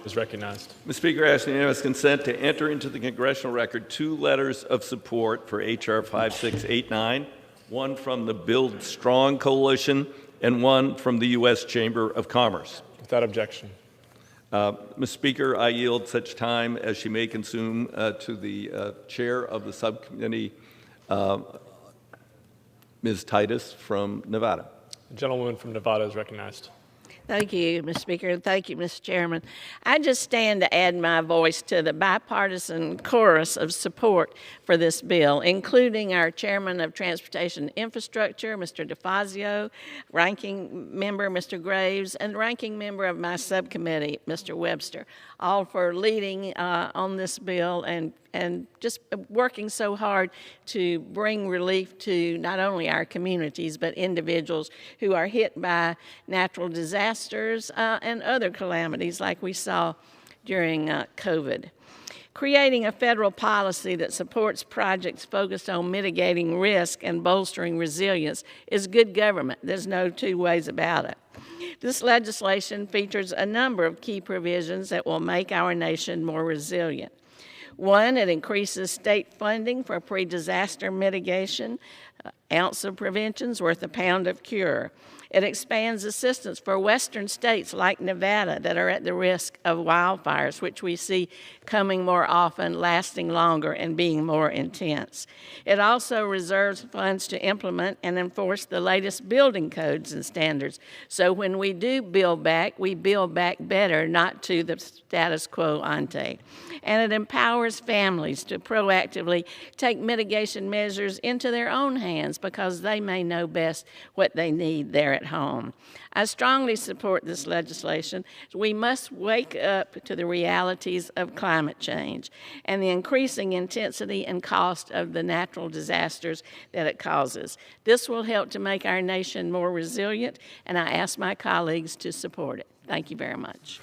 is recognized. Mr. Speaker, I ask unanimous consent to enter into the congressional record 2 letters of support for H.R. 5689, one from the Build Strong Coalition and one from the U.S. Chamber of Commerce. Without objection. Mr. Speaker, I yield such time as she may consume to the chair of the subcommittee, Ms. Titus from Nevada. The gentlewoman from Nevada is recognized. Thank you, Mr. Speaker, and thank you, Mr. Chairman. I just stand to add my voice to the bipartisan chorus of support for this bill, including our Chairman of Transportation Infrastructure, Mr. DeFazio, Ranking Member, Mr. Graves, and Ranking Member of my subcommittee, Mr. Webster, all for leading on this bill and just working so hard to bring relief to not only our communities, but individuals who are hit by natural disasters and other calamities like we saw during COVID. Creating a federal policy that supports projects focused on mitigating risk and bolstering resilience is good government. There's no two ways about it. This legislation features a number of key provisions that will make our nation more resilient. One, it increases state funding for pre-disaster mitigation. Ounce of prevention's worth a pound of cure. It expands assistance for western states like Nevada that are at the risk of wildfires, which we see coming more often, lasting longer, and being more intense. It also reserves funds to implement and enforce the latest building codes and standards. So when we do build back, we build back better, not to the status quo ante. And it empowers families to proactively take mitigation measures into their own hands because they may know best what they need there at home. I strongly support this legislation. We must wake up to the realities of climate change and the increasing intensity and cost of the natural disasters that it causes. This will help to make our nation more resilient, and I ask my colleagues to support it. Thank you very much.